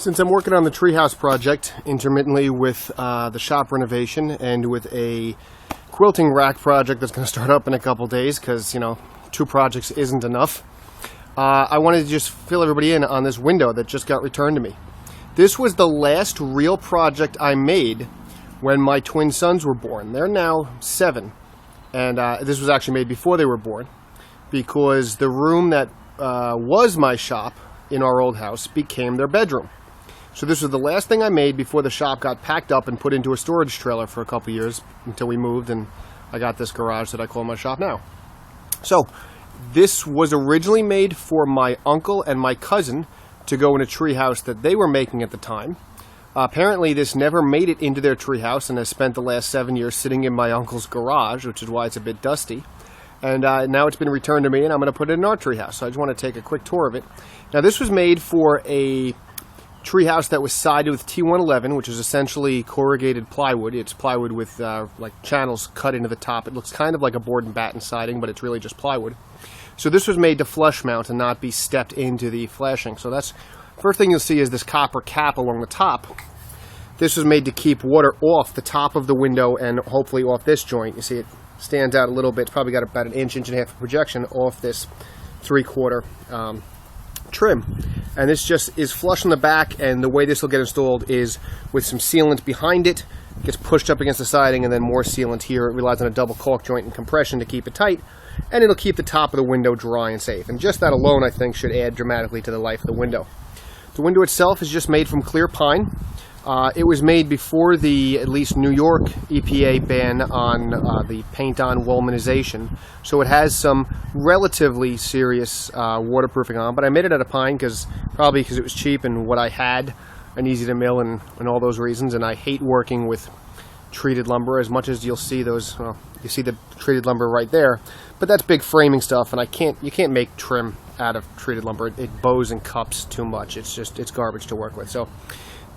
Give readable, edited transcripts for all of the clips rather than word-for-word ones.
Since I'm working on the treehouse project intermittently with the shop renovation and with a quilting rack project that's going to start up in a couple days because, 2 projects isn't enough, I wanted to just fill everybody in on this window that just got returned to me. This was the last real project I made when my twin sons were born. They're now 7, and this was actually made before they were born because the room that was my shop in our old house became their bedroom. So this was the last thing I made before the shop got packed up and put into a storage trailer for a couple years until we moved and I got this garage that I call my shop now. So this was originally made for my uncle and my cousin to go in a treehouse that they were making at the time. Apparently this never made it into their treehouse and has spent the last 7 years sitting in my uncle's garage, which is why it's a bit dusty. And now it's been returned to me and I'm going to put it in our treehouse. So I just want to take a quick tour of it. Now this was made for a treehouse that was sided with T111, which is essentially corrugated plywood. It's plywood with like channels cut into the top. It looks kind of like a board and batten siding, but it's really just plywood. So this was made to flush mount and not be stepped into the flashing. So that's first thing you'll see is this copper cap along the top. This was made to keep water off the top of the window and hopefully off this joint. You see it stands out a little bit. It's probably got about an inch and a half of projection off this 3/4 trim. And this just is flush in the back, and the way this will get installed is with some sealant behind it. It gets pushed up against the siding and then more sealant here. It relies on a double caulk joint and compression to keep it tight, and it'll keep the top of the window dry and safe. And just that alone, I think, should add dramatically to the life of the window. The window itself is just made from clear pine. It was made before the, at least New York EPA ban on the paint-on woolmanization, so it has some relatively serious waterproofing on, but I made it out of pine probably because it was cheap and what I had and easy to mill and all those reasons, and I hate working with treated lumber as much as you'll see those, you see the treated lumber right there, but that's big framing stuff, and you can't make trim out of treated lumber. It bows and cups too much. It's garbage to work with. So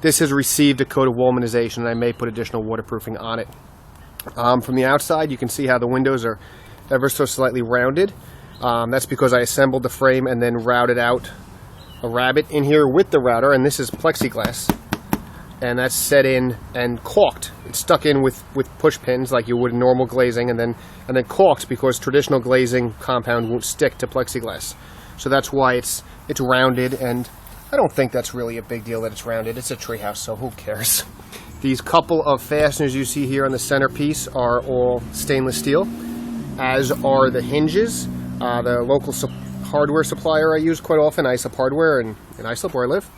this has received a coat of woolmanization, and I may put additional waterproofing on it. From the outside, you can see how the windows are ever so slightly rounded. That's because I assembled the frame and then routed out a rabbet in here with the router, and this is plexiglass. And that's set in and caulked. It's stuck in with push pins like you would in normal glazing, and then caulked because traditional glazing compound won't stick to plexiglass. So that's why it's rounded, and I don't think that's really a big deal that it's rounded. It's a treehouse, so who cares? These couple of fasteners you see here on the centerpiece are all stainless steel, as are the hinges. The local hardware supplier I use quite often, Islip Hardware, in Islip where I live,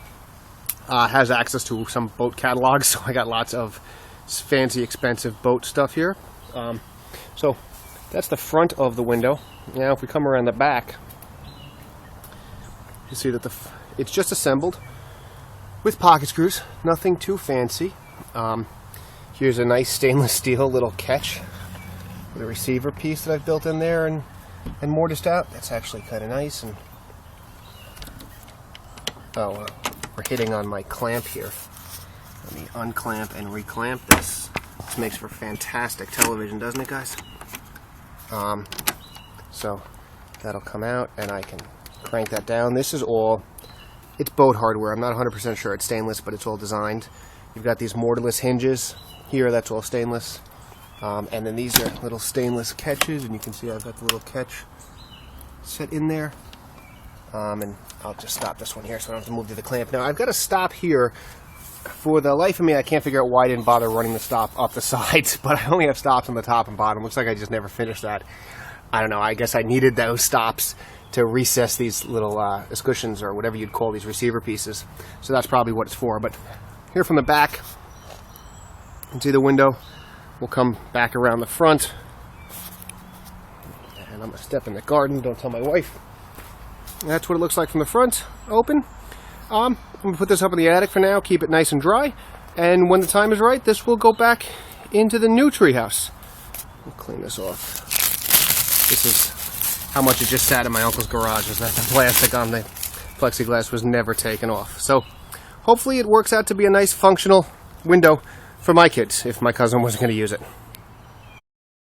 has access to some boat catalogs, so I got lots of fancy, expensive boat stuff here. So that's the front of the window. Now if we come around the back, you see that it's just assembled with pocket screws, nothing too fancy. Here's a nice stainless steel little catch with a receiver piece that I've built in there and mortised out. That's actually kind of nice. And we're hitting on my clamp here. Let me unclamp and reclamp this. This makes for fantastic television, doesn't it, guys? So that'll come out and I can crank that down. This is all, it's boat hardware. I'm not 100% sure it's stainless, but it's all designed. You've got these mortarless hinges here, that's all stainless. And then these are little stainless catches, and you can see I've got the little catch set in there. And I'll just stop this one here so I don't have to move to the clamp. Now I've got to stop here. For the life of me, I can't figure out why I didn't bother running the stop up the sides, but I only have stops on the top and bottom. Looks like I just never finished that. I don't know, I guess I needed those stops to recess these little escutcheons or whatever you'd call these receiver pieces. So that's probably what it's for. But here from the back, you can see the window. We'll come back around the front. And I'm going to step in the garden, don't tell my wife. And that's what it looks like from the front, open. I'm going to put this up in the attic for now, keep it nice and dry. And when the time is right, this will go back into the new treehouse. We'll clean this off. This is how much it just sat in my uncle's garage, is that the plastic on the plexiglass was never taken off. So hopefully it works out to be a nice functional window for my kids if my cousin wasn't going to use it.